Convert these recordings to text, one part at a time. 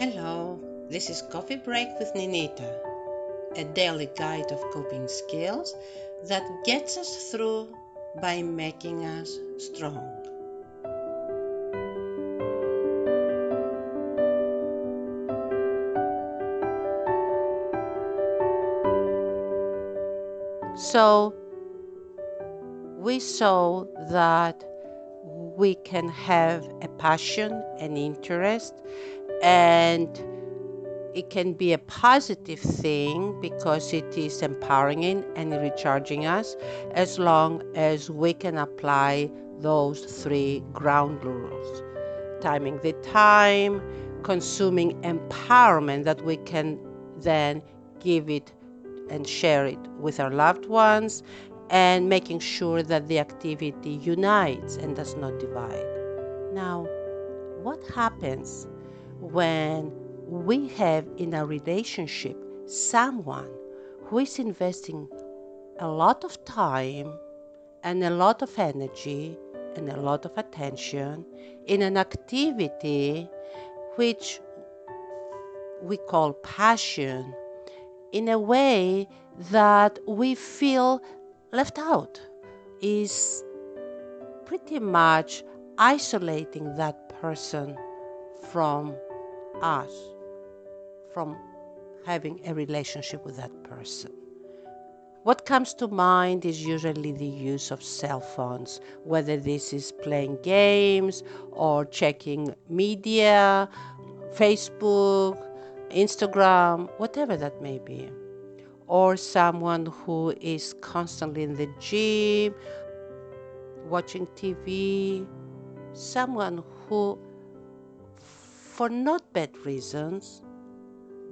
Hello, this is Coffee Break with Ninita, a daily guide of coping skills that gets us through by making us strong. So we saw that we can have a passion, an interest, and it can be a positive thing because it is empowering and recharging us as long as we can apply those three ground rules. Timing the time, consuming empowerment that we can then give it and share it with our loved ones, and making sure that the activity unites and does not divide. Now, what happens when we have in a relationship someone who is investing a lot of time and a lot of energy and a lot of attention in an activity which we call passion, in a way that we feel left out, is pretty much isolating that person from us, from having a relationship with that person. What comes to mind is usually the use of cell phones, whether this is playing games or checking media, Facebook, Instagram, whatever that may be. Or someone who is constantly in the gym, watching TV, someone who, for not bad reasons,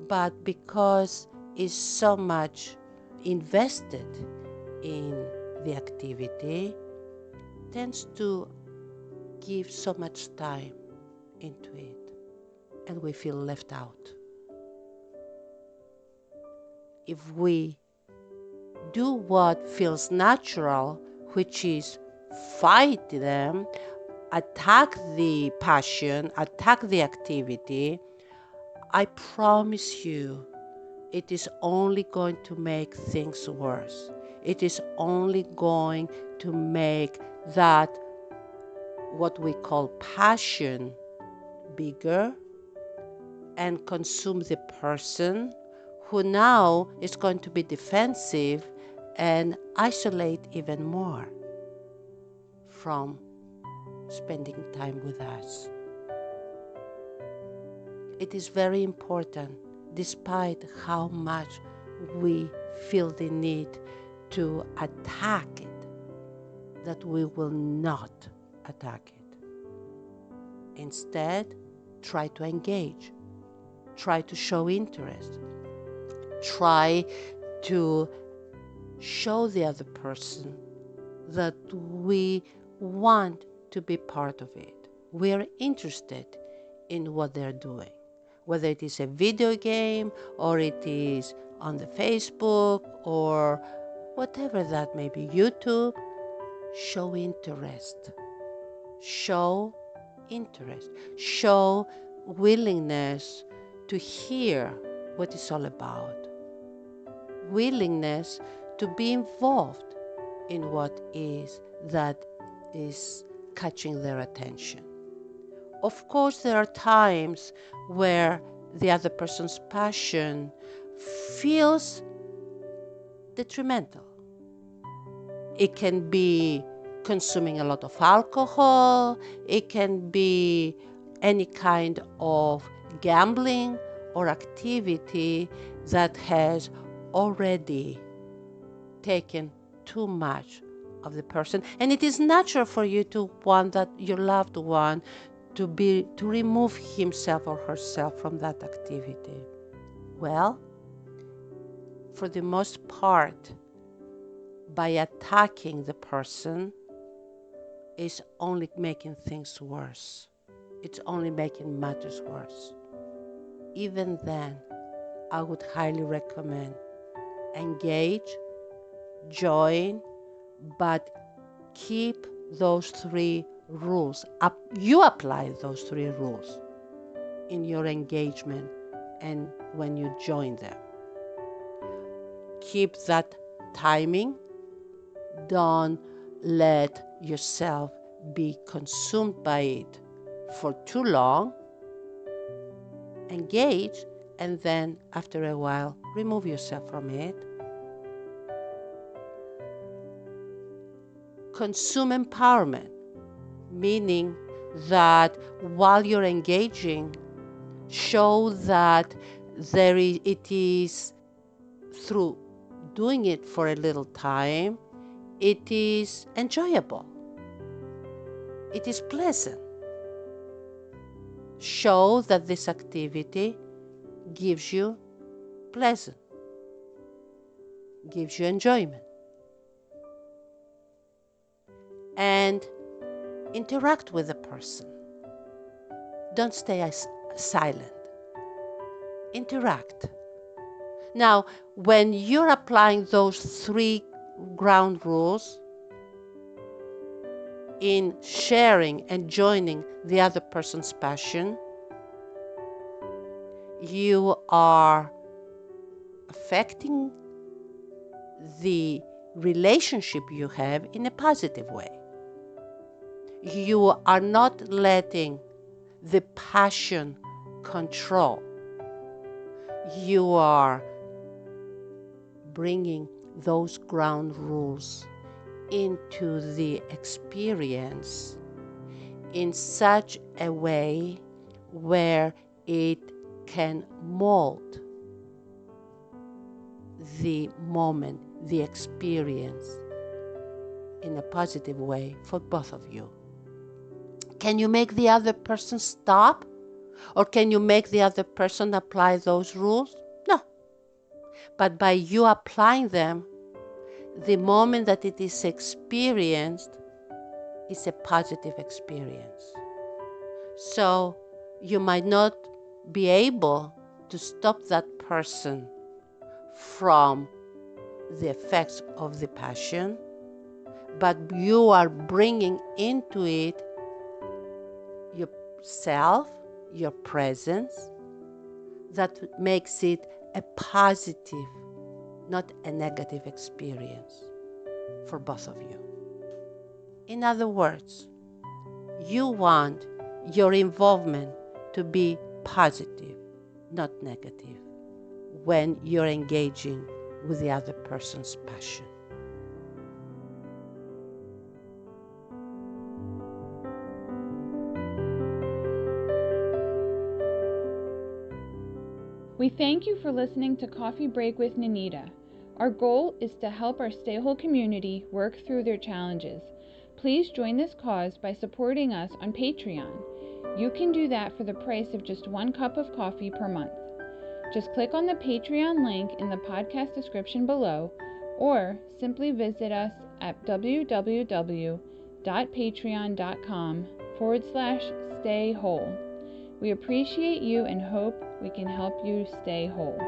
but because is so much invested in the activity, tends to give so much time into it, and we feel left out. If we do what feels natural, which is fight them, attack the passion, attack the activity, I promise you it is only going to make things worse. It is only going to make that what we call passion bigger and consume the person, who now is going to be defensive and isolate even more from spending time with us. It is very important, despite how much we feel the need to attack it, that we will not attack it. Instead, try to engage, try to show interest, try to show the other person that we want to be part of it. We are interested in what they're doing, whether it is a video game or it is on the Facebook or whatever that may be, YouTube. Show interest. Show interest. Show willingness to hear what it's all about. Willingness to be involved in what is that is catching their attention. Of course, there are times where the other person's passion feels detrimental. It can be consuming a lot of alcohol, it can be any kind of gambling or activity that has already taken too much of the person, and it is natural for you to want that your loved one to remove himself or herself from that activity. Well, for the most part, by attacking the person is only making things worse. It's only making matters worse. Even then, I would highly recommend engage, join, but keep those three rules. You apply those three rules. in your engagement and when you join them. Keep that timing. Don't let yourself be consumed by it for too long. Engage, and then after a while, remove yourself from it. Consume empowerment, meaning that while you're engaging, show that it is through doing it for a little time, it is enjoyable. It is pleasant. Show that this activity gives you pleasure, gives you enjoyment. And interact with the person. Don't stay silent. Interact. Now, when you're applying those 3 ground rules in sharing and joining the other person's passion, you are affecting the relationship you have in a positive way. You are not letting the passion control. You are bringing those ground rules into the experience in such a way where it can mold the moment, the experience in a positive way for both of you. Can you make the other person stop? Or can you make the other person apply those rules? No. But by you applying them, the moment that it is experienced is a positive experience. So you might not be able to stop that person from the effects of the passion, but you are bringing into it yourself, your presence, that makes it a positive, not a negative experience for both of you. In other words, you want your involvement to be positive, not negative, when you're engaging with the other person's passion. We thank you for listening to Coffee Break with Ninita. Our goal is to help our StayWHOLE community work through their challenges. Please join this cause by supporting us on Patreon. You can do that for the price of just 1 cup of coffee per month. Just click on the Patreon link in the podcast description below, or simply visit us at www.patreon.com/StayWHOLE. We appreciate you and hope we can help you stay whole.